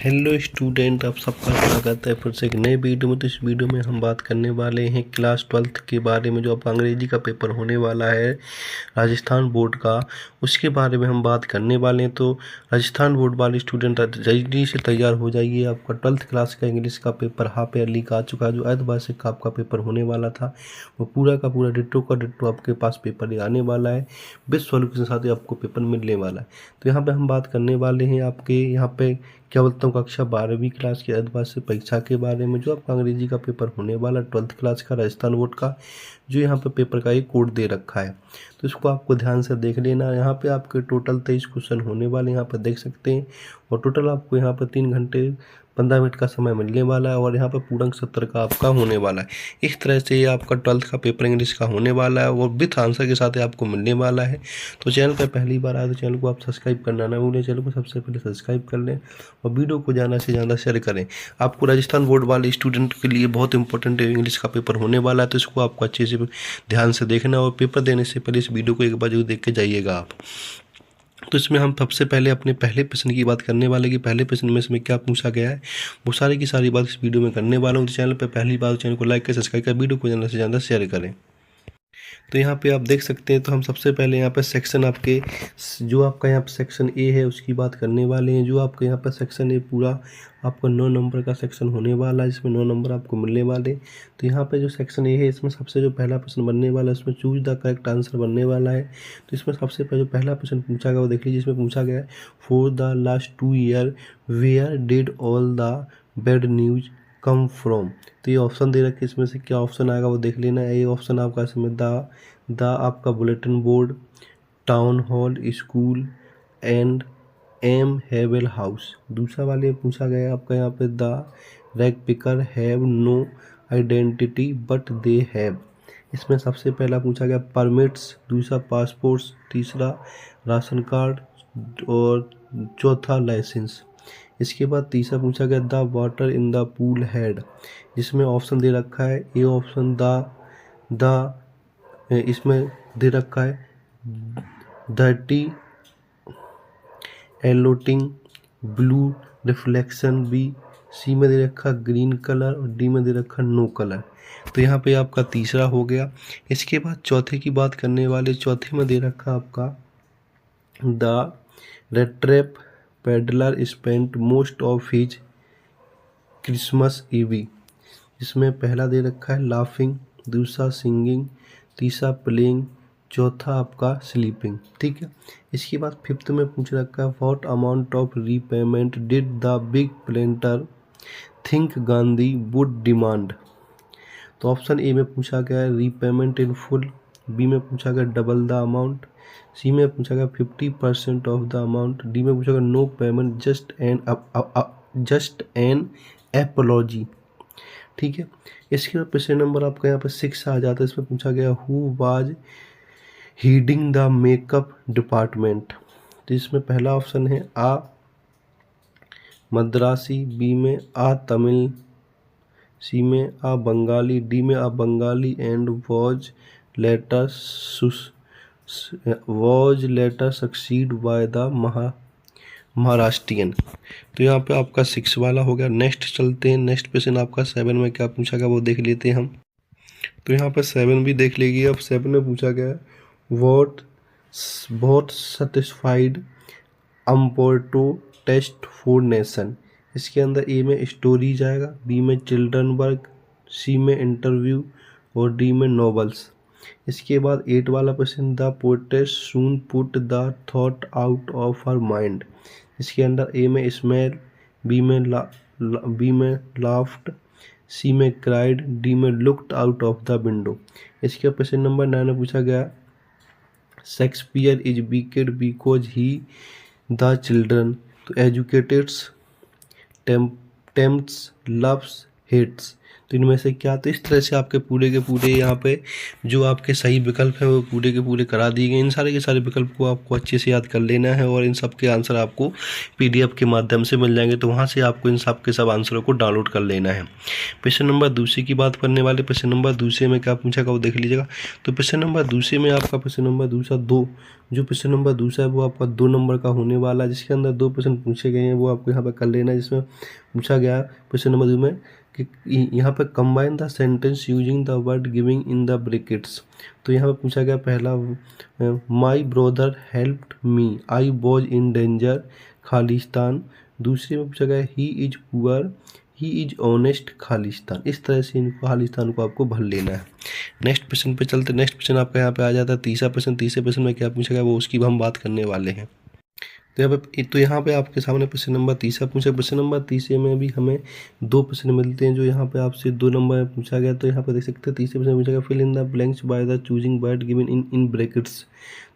Hello student, आप सबका स्वागत है फिर से एक नए वीडियो में। तो इस वीडियो में हम बात करने वाले हैं क्लास 12th के बारे में। जो आपका अंग्रेजी का पेपर होने वाला है राजस्थान बोर्ड का, उसके बारे में हम बात करने वाले हैं। तो राजस्थान बोर्ड वाले स्टूडेंट जल्दी से तैयार हो जाइए। आपका 12th क्लास का इंग्लिश का पेपर हाफ ईयरली का आ चुका है। जो अर्धवार्षिक का आपका पेपर होने वाला था, वो पूरा का पूरा डिट्टो का डिट्टो आपके पास पेपर आने वाला है। बेस्ट सॉल्यूशन के साथ ही आपको पेपर मिलने वाला है। तो यहाँ पे हम बात करने वाले हैं आपके यहाँ पे क्या बोलता हूँ कक्षा 12वीं क्लास की अर्धवार्षिक परीक्षा के बारे में। जो आपका अंग्रेजी का पेपर होने वाला 12th क्लास का राजस्थान बोर्ड का, जो यहाँ पे पेपर का एक कोड दे रखा है, तो इसको आपको ध्यान से देख लेना। यहाँ पे आपके टोटल 23 क्वेश्चन होने वाले यहाँ पर देख सकते हैं। और टोटल आपको यहाँ पर 3 घंटे 15 मिनट का समय मिलने वाला है। और यहाँ पर पूर्णांक 70 का आपका होने वाला है। इस तरह से ये आपका 12th का पेपर इंग्लिश का होने वाला है और विथ आंसर के साथ आपको मिलने वाला है। तो चैनल पर पहली बार आए तो चैनल को आप सब्सक्राइब करना ना भूलें। चैनल को सबसे पहले सब्सक्राइब कर लें और वीडियो को ज़्यादा से ज़्यादा शेयर करें। आपको राजस्थान बोर्ड वाले स्टूडेंट के लिए बहुत इंपॉर्टेंट इंग्लिश का पेपर होने वाला है, तो इसको आपको अच्छे से ध्यान से देखना। और पेपर देने से पहले इस वीडियो को एक बार जरूर देख के जाइएगा आप। तो इसमें हम सबसे पहले अपने पहले प्रश्न की बात करने वाले कि पहले प्रश्न में इसमें क्या पूछा गया है, वो सारी की सारी बात इस वीडियो में करने वाला हूँ। तो चैनल पर पहली बार चैनल को लाइक कर सब्सक्राइब कर वीडियो को ज़्यादा से ज़्यादा शेयर करें। तो यहाँ पे आप देख सकते हैं। तो हम सबसे पहले यहाँ पे सेक्शन आपके जो आपका यहाँ पे सेक्शन ए है उसकी बात करने वाले हैं। जो आपका यहाँ पे सेक्शन ए पूरा आपका 9 नंबर का सेक्शन होने वाला है, जिसमें 9 नंबर आपको मिलने वाले। तो यहाँ पे जो सेक्शन ए है, इसमें सबसे जो पहला प्रश्न बनने वाला है, उसमें चूज द करेक्ट आंसर बनने वाला है। तो इसमें सबसे पहले जो पहला प्रश्न पूछा गया वो देख लीजिए। इसमें पूछा गया है for the last 2 year where did all the bad news come from. तो ये ऑप्शन दे रखे, इसमें से क्या ऑप्शन आएगा वो देख लेना है। ये ऑप्शन आपका इसमें द आपका bulletin board, town hall, school and M hovel house. दूसरा वाले पूछा गया आपका यहाँ पे the rag picker have no identity but they have. इसमें सबसे पहला पूछा गया परमिट्स, दूसरा पासपोर्ट्स, तीसरा राशन कार्ड और चौथा लाइसेंस। इसके बाद तीसरा पूछा गया the water in the pool head, जिसमें ऑप्शन दे रखा है ए ऑप्शन द इसमें दे रखा है धर्टी एलोटिंग ब्लू रिफ्लेक्शन, बी सी में दे रखा ग्रीन कलर और डी में दे रखा नो कलर। तो यहाँ पे आपका तीसरा हो गया। इसके बाद चौथे की बात करने वाले, चौथे में दे रखा आपका the rattrap peddler spent most of his Christmas Eve. इसमें पहला दे रखा है लाफिंग, दूसरा सिंगिंग, तीसरा प्लेइंग, चौथा आपका स्लीपिंग। ठीक है। इसके बाद फिफ्थ में पूछ रखा है what amount of repayment did the big planter think Gandhi would demand. तो ऑप्शन ए में पूछा गया है रीपेमेंट इन फुल, बी में पूछा गया डबल द अमाउंट, सी में पूछा गया 50% ऑफ द अमाउंट, डी में पूछा गया no payment just an apology. ठीक है। इसके बाद प्रश्न नंबर आपका यहाँ पर 6 आ जाता है। इसमें पूछा गया who was heading the makeup department. तो इसमें पहला ऑप्शन है आ मद्रासी, बी में आ तमिल, सी में आ बंगाली, डी में आ Bengali and was later succeed by the Maharashtrian. तो यहाँ पे आपका 6 वाला हो गया। नेक्स्ट चलते हैं। नेक्स्ट क्वेश्चन आपका 7 में क्या पूछा गया वो देख लेते हैं हम। तो यहाँ पर 7 भी देख लीजिए। अब 7 में पूछा गया वॉट सेटिस्फाइड अम्पोर्टो टेस्ट फॉर नेशन। इसके अंदर ए में स्टोरी जाएगा, बी में चिल्ड्रन वर्क, सी में इंटरव्यू और डी में नॉवेल्स। इसके बाद 8 वाला question the poetess soon put the thought out of her mind. इसके अंदर ए में स्मेल, बी में लाफ्ड, सी में क्राइड, डी में looked out of the window. इसके क्वेश्चन नंबर 9 में पूछा गया Shakespeare is wicked because he the children. तो एजुकेटेड्स टेम्प्ट्स लव्स हेट्स। तो इनमें से क्या, तो इस तरह से आपके पूरे के पूरे यहाँ पे जो आपके सही विकल्प है वो पूरे के पूरे करा दिए गए। इन सारे के सारे विकल्प को आपको अच्छे से याद कर लेना है और इन सब के आंसर आपको PDF के माध्यम से मिल जाएंगे, तो वहाँ से आपको इन सब के सब आंसरों को डाउनलोड कर लेना है। क्वेश्चन नंबर दूसरे की बात करने वाले, क्वेश्चन नंबर दूसरे में क्या पूछा वो देख लीजिएगा। तो क्वेश्चन नंबर दूसरे में आपका क्वेश्चन नंबर दूसरा दो, जो क्वेश्चन नंबर दूसरा है वो आपका 2 नंबर का होने वाला है, जिसके अंदर 2 प्रश्न पूछे गए हैं वो आपको यहाँ पर कर लेना है। जिसमें पूछा गया क्वेश्चन नंबर 2 में कि यहाँ पर combine the sentence using the word giving in the brackets. तो यहाँ पर पूछा गया पहला, my brother helped me, I was in danger, Khalistan. दूसरे में पूछा गया he is poor, he is honest, Khalistan. इस तरह से इनको खालिस्तान को आपको भर लेना है। नेक्स्ट प्रश्न पे चलते। नेक्स्ट प्रश्न आपका यहाँ पे आ जाता है तीसरा प्रश्न। तीसरे प्रश्न में क्या पूछा गया वो उसकी हम बात करने वाले हैं। तो यहाँ पे आपके सामने प्रश्न नंबर तीसरा पूछा। प्रश्न नंबर तीसरे में भी हमें 2 प्रश्न मिलते हैं जो यहाँ पे आपसे 2 नंबर में पूछा गया। तो यहाँ पे देख सकते हैं तीसरे प्रश्न में पूछा गया fill in the blanks by the choosing word given in brackets.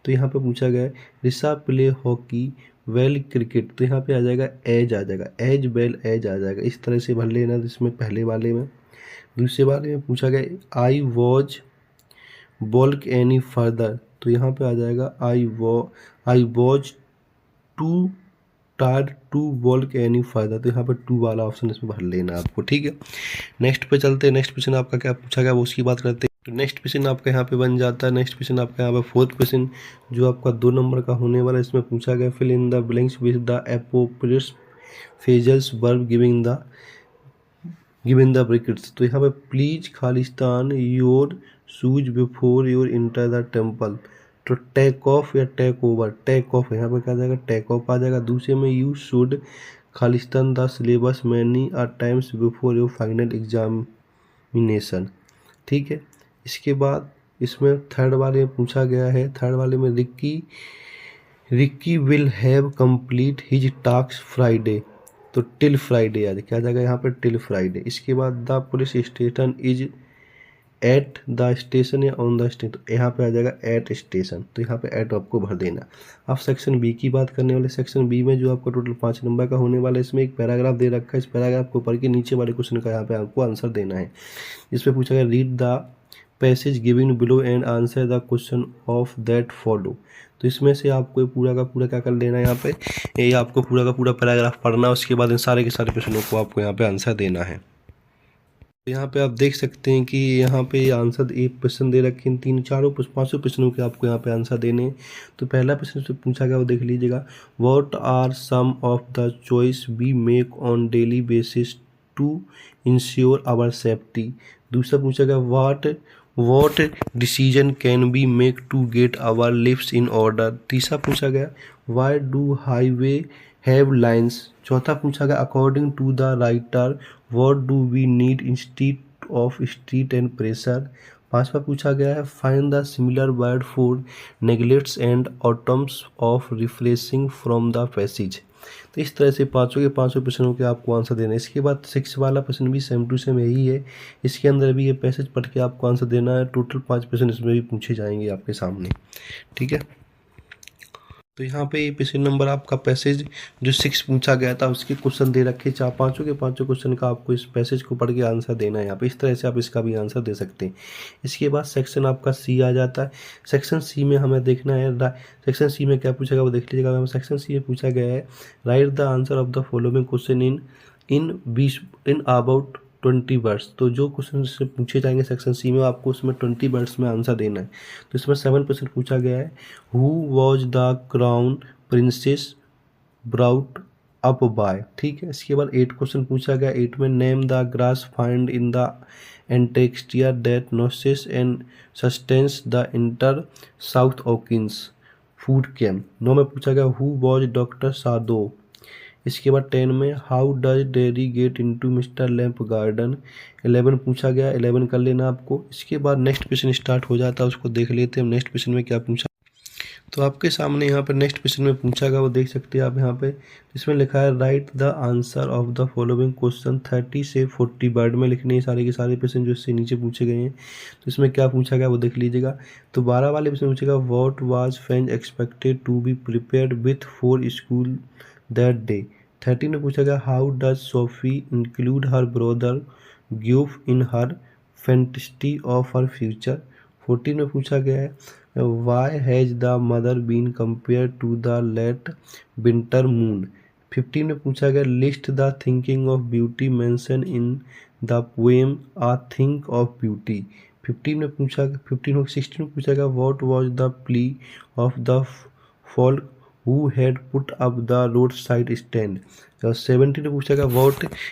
तो यहाँ पे पूछा गया Risha play hockey well cricket. तो यहाँ पे आ जाएगा एज, आ जाएगा एज वेल एज आ जाएगा। इस तरह से भर लेना जिसमें पहले वाले में। दूसरे वाले में पूछा गया I was walk any further. तो यहाँ पे आ जाएगा I was too tired to walk any further. तो यहाँ पर 2 वाला ऑप्शन इसमें भर लेना आपको, ठीक है। नेक्स्ट पे चलते हैं। नेक्स्ट क्वेश्चन आपका क्या पूछा गया वो उसकी बात करते हैं। तो नेक्स्ट क्वेश्चन आपका यहाँ पे बन जाता है। नेक्स्ट क्वेश्चन आपका यहाँ पे 4th क्वेश्चन जो आपका 2 नंबर का होने वाला है। इसमें पूछा गया fill in the blanks with the appropriate phrasal verb given the brackets. तो यहाँ पे प्लीज खालिस्तान your shoes before your enter the temple. तो टेक ऑफ या टेक ओवर, टेक ऑफ यहाँ पे क्या आ जाएगा टेक ऑफ आ जाएगा। दूसरे में यू शुड खालिस्तान the syllabus many are times before your final examination, ठीक है। इसके बाद इसमें थर्ड वाले में पूछा गया है, थर्ड वाले में Ricky will have complete his task Friday. तो टिल फ्राइडे आ जाए, क्या जाएगा यहाँ पर टिल फ्राइडे। इसके बाद the police station is at the station या ऑन द स्टेशन। तो यहाँ पे आ जाएगा एट स्टेशन। तो यहाँ पे एट आपको भर देना। अब सेक्शन बी की बात करने वाले। सेक्शन बी में जो आपको टोटल 5 नंबर का होने वाला है, इसमें एक पैराग्राफ दे रखा है। इस पैराग्राफ को पढ़ के नीचे वाले क्वेश्चन का यहाँ पे आपको आंसर देना है। इसमें पूछा गया read the passage given below and answer the question of that follow. तो इसमें से आपको पूरा का पूरा क्या कर लेना है, यहाँ पे ये आपको पूरा का पूरा पैराग्राफ पढ़ना है। उसके बाद इन सारे के सारे प्रश्नों को आपको यहाँ पे आंसर देना है। यहाँ पे आप देख सकते हैं कि यहाँ पे आंसर एक प्रश्न दे रखे हैं, 5 प्रश्नों के आपको यहाँ पे आंसर देने हैं। तो पहला प्रश्न से पूछा गया वो देख लीजिएगा, what are some of the choice we make on daily basis to ensure our safety. दूसरा पूछा गया what decision can be make to get our lives in order. तीसरा पूछा गया why do highway have lines. चौथा पूछा गया according to the writer what do we need instead of street and pressure. पांचवा पूछा गया है find the similar word for neglects and autumns of refreshing from the passage. तो इस तरह से पाँचों के पाँचों प्रश्नों के आपको आंसर देना है। इसके बाद 6 वाला प्रश्न भी सेम टू सेम यही है। इसके अंदर भी ये पैसेज पढ़ के आपको आंसर देना है। टोटल 5 प्रश्न इसमें भी पूछे जाएंगे आपके सामने, ठीक है। तो यहाँ पे ये प्रश्न नंबर आपका पैसेज जो 6 पूछा गया था उसके क्वेश्चन दे रखे, पाँचों के पाँचों क्वेश्चन का आपको इस पैसेज को पढ़ के आंसर देना है यहाँ पे। इस तरह से आप इसका भी आंसर दे सकते हैं। इसके बाद सेक्शन आपका सी आ जाता है। सेक्शन सी में हमें देखना है, सेक्शन सी में क्या पूछा गया वो देख लीजिएगा। हमें सेक्शन सी में पूछा गया है right the answer of the following question in about 20 words. तो जो क्वेश्चन से पूछे जाएंगे सेक्शन सी में आपको उसमें 20 वर्ड्स में आंसर देना है। तो इसमें 7% पूछा गया है who was the crown princess brought up by, ठीक है। इसके बाद 8 क्वेश्चन पूछा गया। 8 में name the grass find in the एंटेक्सटिया that noses and sustains the inter south oceans food camp. 9 में पूछा गया हु वॉज डॉक्टर सादो। इसके बाद 10 में how does dairy get into mister lamp garden. 11 पूछा गया, 11 कर लेना आपको। इसके बाद नेक्स्ट क्वेश्चन स्टार्ट हो जाता है, उसको देख लेते हैं नेक्स्ट क्वेश्चन में क्या पूछा। तो आपके सामने यहाँ पर नेक्स्ट क्वेश्चन में पूछा गया वो देख सकते हैं आप यहाँ पे। इसमें लिखा है right the answer of the following question 30 से 40 वर्ड में लिखने हैं सारे के सारे क्वेश्चन जो इससे नीचे पूछे गए हैं। तो इसमें क्या पूछा गया वो देख लीजिएगा। तो 12 वाले प्रश्न पूछेगा what was fan expected to be prepared with for school that day. 13 में पूछा गया how does Sophie include her brother Geoff in her fantasy of her future. 14 में पूछा गया है why has the mother been compare to the late winter moon. 15 में पूछा गया list the thinking of beauty mention in the poem a think of beauty. 16 में पूछा गया what was the plea of the folk who had put up the roadside stand। और 17 में पूछा गया व्हाट